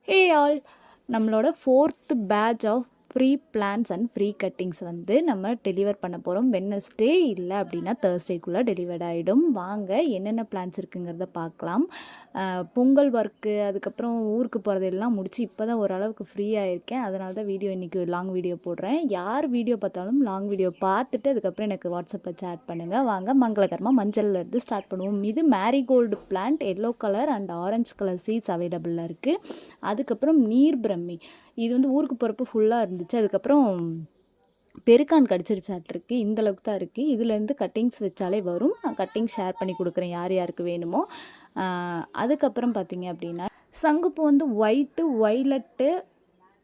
ஹே all, நம்மளோட 4th batch of free plans and free cuttings வந்து நம்ம டெலிவர் பண்ண போகிறோம். வெட்னஸ்டே இல்லை அப்படின்னா தேர்ஸ்டேக்குள்ளே டெலிவர்ட் ஆகிடும். வாங்க என்னென்ன பிளான்ஸ் இருக்குங்கிறத பார்க்கலாம். பொங்கல் ஒர்க்கு, அதுக்கப்புறம் ஊருக்கு போகிறது எல்லாம் முடிச்சு இப்போ தான் ஓரளவுக்கு ஃப்ரீ ஆகிருக்கேன். அதனால தான் வீடியோ இன்றைக்கி லாங் வீடியோ போடுறேன். யார் வீடியோ பார்த்தாலும் லாங் வீடியோ பார்த்துட்டு அதுக்கப்புறம் எனக்கு வாட்ஸ்அப்பில் சேட் பண்ணுங்கள். வாங்க மங்களகரமாக மஞ்சள்ல இருந்து ஸ்டார்ட் பண்ணுவோம். இது marigold plant, yellow colour and orange colour seeds அவைலபிளாக இருக்குது. அதுக்கப்புறம் நீர் பிரம்மி, இது வந்து ஊருக்கு போகிறப்ப ஃபுல்லாக இருந்துச்சு. அதுக்கப்புறம் பெருக்கான் கடிச்சிருச்சாட்டிருக்கு. இந்தளவுக்கு தான் இருக்குது. இதுலேருந்து கட்டிங்ஸ் வச்சாலே வரும். நான் கட்டிங்ஸ் ஷேர் பண்ணி கொடுக்குறேன் யார் யாருக்கு வேணுமோ. அதுக்கப்புறம் பார்த்திங்க அப்படின்னா சங்குப்பூ வந்து ஒயிட்டு, ஒய்லட்டு,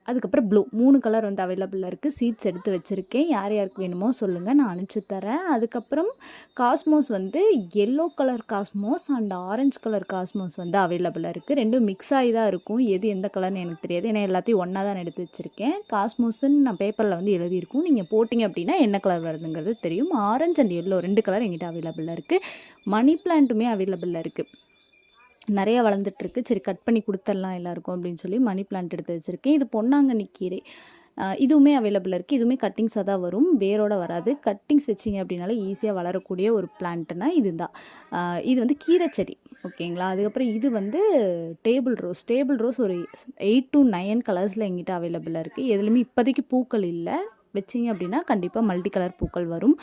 அதுக்கப்புறம் ப்ளூ 3 கலர் வந்து அவைலபிளாக இருக்குது. சீட்ஸ் எடுத்து வச்சுருக்கேன். யார் யாருக்கு வேணுமோ சொல்லுங்கள், நான் அனுப்பிச்சி தரேன். அதுக்கப்புறம் காஸ்மோஸ் வந்து yellow colour Cosmos and orange colour Cosmos வந்து அவைலபிளாக இருக்குது. ரெண்டும் மிக்ஸ் ஆகி தான் இருக்கும். எது எந்த கலர்னு எனக்கு தெரியாது, ஏன்னா எல்லாத்தையும் ஒன்றா தான் எடுத்து வச்சுருக்கேன். காஸ்மோஸ்ன்னு நான் பேப்பரில் வந்து எழுதியிருக்கும். நீங்கள் போட்டிங்க அப்படின்னா என்ன கலர் வருதுங்கிறது தெரியும். ஆரஞ்சு அண்ட் எல்லோ 2 கலர் எங்கிட்ட அவைலபிளாக இருக்குது. மணி பிளான்ட்டுமே அவைலபிளாக இருக்குது. நிறையா வளர்ந்துட்டுருக்கு. சரி கட் பண்ணி கொடுத்துடலாம் எல்லாருக்கும் அப்படின்னு சொல்லி மணி பிளான்ட் எடுத்து வச்சுருக்கேன். இது பொன்னாங்கண்ணி கீரை, இதுவுமே அவைலபிளாக இருக்குது. இதுவுமே கட்டிங்ஸாக தான் வரும், வேரோட வராது. கட்டிங்ஸ் வச்சிங்க அப்படின்னாலே ஈஸியாக வளரக்கூடிய ஒரு பிளான்ட்டுனா இது தான். இது வந்து கீரை செடி, ஓகேங்களா. அதுக்கப்புறம் இது வந்து டேபிள் ரோஸ் ஒரு 8 to 9 கலர்ஸில் எங்கிட்ட அவைலபிளாக இருக்குது. எதுலையுமே இப்போதைக்கு பூக்கள் இல்லை. வச்சிங்க அப்படின்னா கண்டிப்பாக மல்டி கலர் பூக்கள் வரும்.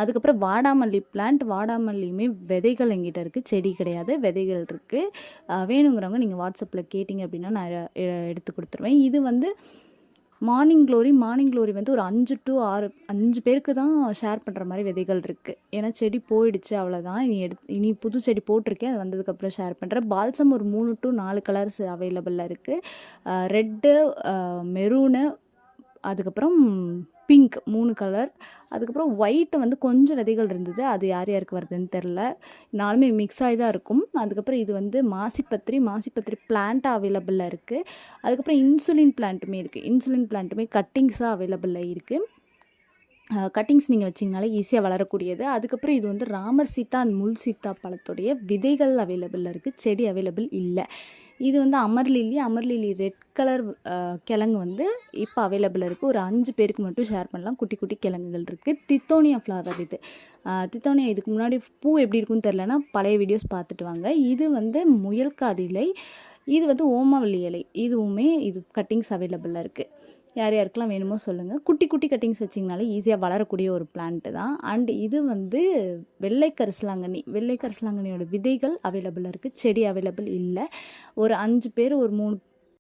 அதுக்கப்புறம் வாடாமல்லி பிளான்ட், வாடாமல்லியுமே விதைகள் எங்கிட்ட இருக்குது, செடி கிடையாது, விதைகள் இருக்குது. வேணுங்கிறவங்க நீங்கள் வாட்ஸ்அப்பில் கேட்டிங்க அப்படின்னா நான் எடுத்து கொடுத்துருவேன். இது வந்து மார்னிங் க்ளோரி வந்து ஒரு 5 to 5 பேருக்கு தான் ஷேர் பண்ணுற மாதிரி விதைகள் இருக்குது. ஏன்னா செடி போயிடுச்சு, அவ்வளோதான். இனி புது செடி போட்டிருக்கேன், அது வந்ததுக்கப்புறம் ஷேர் பண்ணுறேன். பால்சம் ஒரு 3 to 4 கலர்ஸ் அவைலபிளாக இருக்குது. ரெட்டு, மெரூனு, அதுக்கப்புறம் பிங்க் 3 கலர். அதுக்கப்புறம் ஒயிட்டு வந்து கொஞ்சம் விதைகள் இருந்தது, அது யார் யாருக்கு வருதுன்னு தெரில. நாலுமே மிக்ஸ் ஆகி தான் இருக்கும். அதுக்கப்புறம் இது வந்து மாசிப்பத்திரி பிளான்ட்டாக அவைலபிளாக இருக்குது. அதுக்கப்புறம் இன்சுலின் பிளான்ட்டுமே இருக்குது. இன்சுலின் பிளான்ட்டுமே கட்டிங்ஸாக அவைலபிளாக இருக்குது. கட்டிங்ஸ் நீங்கள் வச்சிங்கனாலே ஈஸியாக வளரக்கூடியது. அதுக்கப்புறம் இது வந்து ராமர் சீத்தா அண்ட் முள் சீத்தா பழத்துடைய விதைகள் அவைலபிளாக இருக்குது, செடி அவைலபிள் இல்லை. இது வந்து அமர்லில்லி ரெட் கலர் கிழங்கு வந்து இப்போ அவைலபிளாக இருக்குது. ஒரு 5 பேருக்கு மட்டும் ஷேர் பண்ணலாம். குட்டி குட்டி கிழங்குகள் இருக்குது. தித்தோனியா ஃப்ளவர், இது தித்தோனியா. இதுக்கு முன்னாடி பூ எப்படி இருக்குன்னு தெரிலனா பழைய வீடியோஸ் பார்த்துட்டு வாங்க. இது வந்து முயல்காது இலை, இது வந்து ஓமவல்லி இலை. இது கட்டிங்ஸ் அவைலபிளாக இருக்குது. யார் யாருக்கெல்லாம் வேணுமோ சொல்லுங்கள். குட்டி குட்டி கட்டிங்ஸ் வச்சிங்கனாலே ஈஸியாக வளரக்கூடிய ஒரு பிளான்ட்டு தான். அண்ட் இது வந்து வெள்ளை கரிசலாங்கண்ணியோட விதைகள் அவைலபிளாக இருக்குது, செடி அவைலபிள் இல்லை. ஒரு 5 பேர், ஒரு 3